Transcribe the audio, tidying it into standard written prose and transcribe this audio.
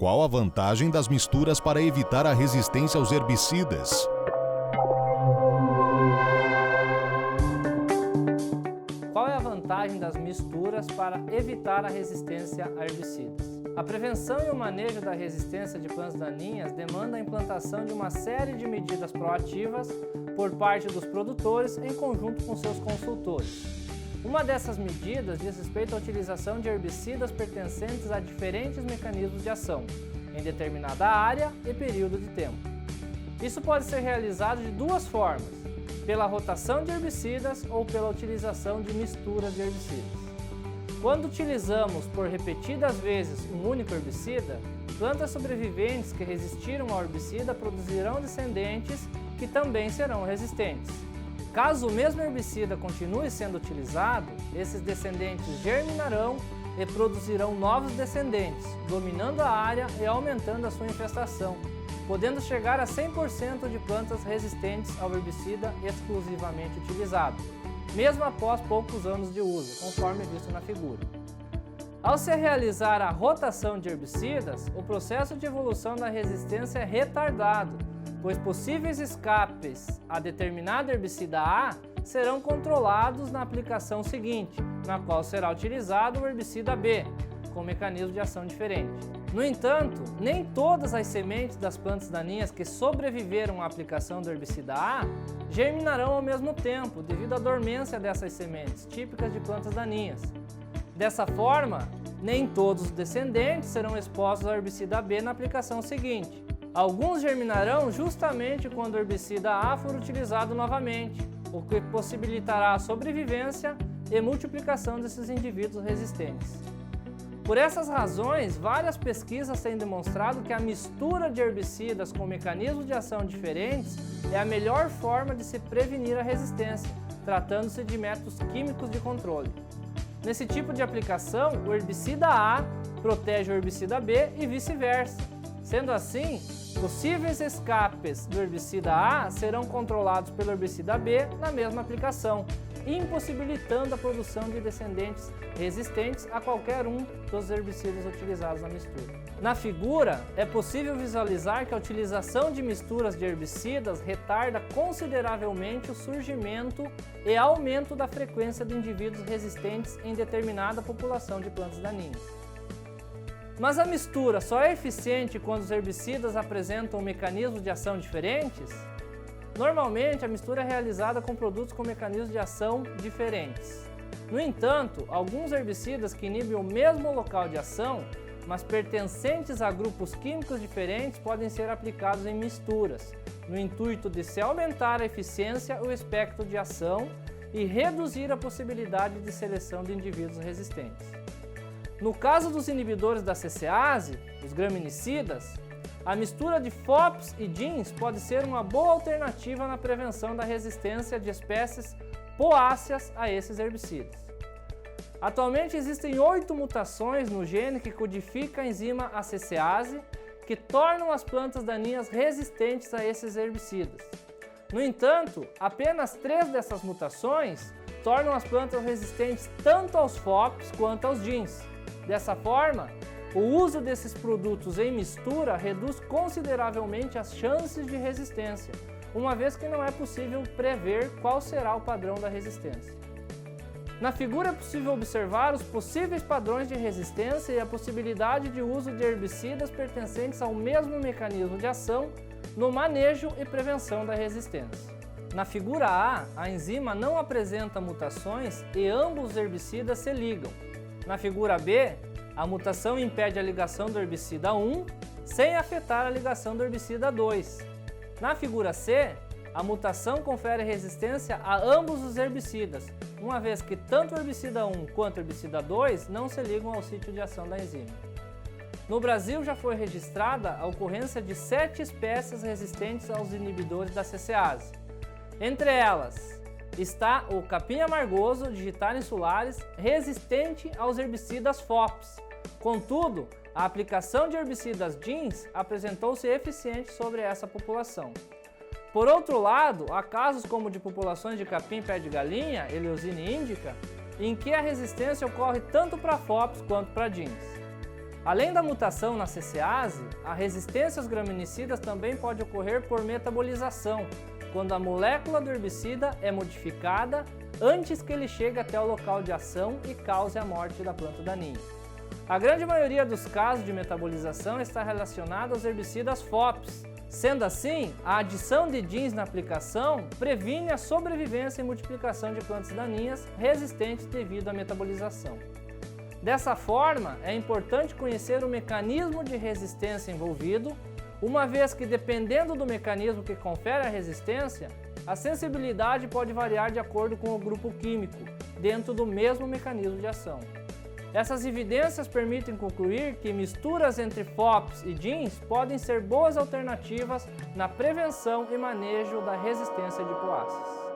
Qual a vantagem das misturas para evitar a resistência aos herbicidas? Qual é a vantagem das misturas para evitar a resistência a herbicidas? A prevenção e o manejo da resistência de plantas daninhas demanda a implantação de uma série de medidas proativas por parte dos produtores em conjunto com seus consultores. Uma dessas medidas diz respeito à utilização de herbicidas pertencentes a diferentes mecanismos de ação, em determinada área e período de tempo. Isso pode ser realizado de duas formas, pela rotação de herbicidas ou pela utilização de misturas de herbicidas. Quando utilizamos por repetidas vezes um único herbicida, plantas sobreviventes que resistiram ao herbicida produzirão descendentes que também serão resistentes. Caso o mesmo herbicida continue sendo utilizado, esses descendentes germinarão e produzirão novos descendentes, dominando a área e aumentando a sua infestação, podendo chegar a 100% de plantas resistentes ao herbicida exclusivamente utilizado, mesmo após poucos anos de uso, conforme visto na figura. Ao se realizar a rotação de herbicidas, o processo de evolução da resistência é retardado, pois possíveis escapes a determinado herbicida A serão controlados na aplicação seguinte, na qual será utilizado o herbicida B, com mecanismo de ação diferente. No entanto, nem todas as sementes das plantas daninhas que sobreviveram à aplicação do herbicida A germinarão ao mesmo tempo, devido à dormência dessas sementes, típicas de plantas daninhas. Dessa forma, nem todos os descendentes serão expostos ao herbicida B na aplicação seguinte. Alguns germinarão justamente quando o herbicida A for utilizado novamente, o que possibilitará a sobrevivência e multiplicação desses indivíduos resistentes. Por essas razões, várias pesquisas têm demonstrado que a mistura de herbicidas com mecanismos de ação diferentes é a melhor forma de se prevenir a resistência, tratando-se de métodos químicos de controle. Nesse tipo de aplicação, o herbicida A protege o herbicida B e vice-versa. Sendo assim, possíveis escapes do herbicida A serão controlados pelo herbicida B na mesma aplicação, impossibilitando a produção de descendentes resistentes a qualquer um dos herbicidas utilizados na mistura. Na figura, é possível visualizar que a utilização de misturas de herbicidas retarda consideravelmente o surgimento e aumento da frequência de indivíduos resistentes em determinada população de plantas daninhas. Mas a mistura só é eficiente quando os herbicidas apresentam mecanismos de ação diferentes? Normalmente, a mistura é realizada com produtos com mecanismos de ação diferentes. No entanto, alguns herbicidas que inibem o mesmo local de ação, mas pertencentes a grupos químicos diferentes, podem ser aplicados em misturas, no intuito de se aumentar a eficiência ou espectro de ação e reduzir a possibilidade de seleção de indivíduos resistentes. No caso dos inibidores da CCase, os graminicidas, a mistura de FOPs e DINs pode ser uma boa alternativa na prevenção da resistência de espécies poáceas a esses herbicidas. Atualmente existem 8 mutações no gene que codifica a enzima ACCase, que tornam as plantas daninhas resistentes a esses herbicidas. No entanto, apenas 3 dessas mutações tornam as plantas resistentes tanto aos FOPs quanto aos DINs. Dessa forma, o uso desses produtos em mistura reduz consideravelmente as chances de resistência, uma vez que não é possível prever qual será o padrão da resistência. Na figura é possível observar os possíveis padrões de resistência e a possibilidade de uso de herbicidas pertencentes ao mesmo mecanismo de ação no manejo e prevenção da resistência. Na figura A enzima não apresenta mutações e ambos os herbicidas se ligam. Na figura B, a mutação impede a ligação do herbicida 1 sem afetar a ligação do herbicida 2. Na figura C, a mutação confere resistência a ambos os herbicidas, uma vez que tanto o herbicida 1 quanto o herbicida 2 não se ligam ao sítio de ação da enzima. No Brasil já foi registrada a ocorrência de 7 espécies resistentes aos inibidores da CCase. Entre elas está o capim amargoso digitalis insularis, resistente aos herbicidas FOPs. Contudo, a aplicação de herbicidas DINs apresentou-se eficiente sobre essa população. Por outro lado, há casos como de populações de capim pé de galinha, Eleusine indica, em que a resistência ocorre tanto para FOPs quanto para DINs. Além da mutação na CCase, a resistência aos graminicidas também pode ocorrer por metabolização, quando a molécula do herbicida é modificada antes que ele chegue até o local de ação e cause a morte da planta daninha. A grande maioria dos casos de metabolização está relacionada aos herbicidas FOPs. Sendo assim, a adição de jeans na aplicação previne a sobrevivência e multiplicação de plantas daninhas resistentes devido à metabolização. Dessa forma, é importante conhecer o mecanismo de resistência envolvido, uma vez que, dependendo do mecanismo que confere a resistência, a sensibilidade pode variar de acordo com o grupo químico, dentro do mesmo mecanismo de ação. Essas evidências permitem concluir que misturas entre FOPs e jeans podem ser boas alternativas na prevenção e manejo da resistência de poáceas.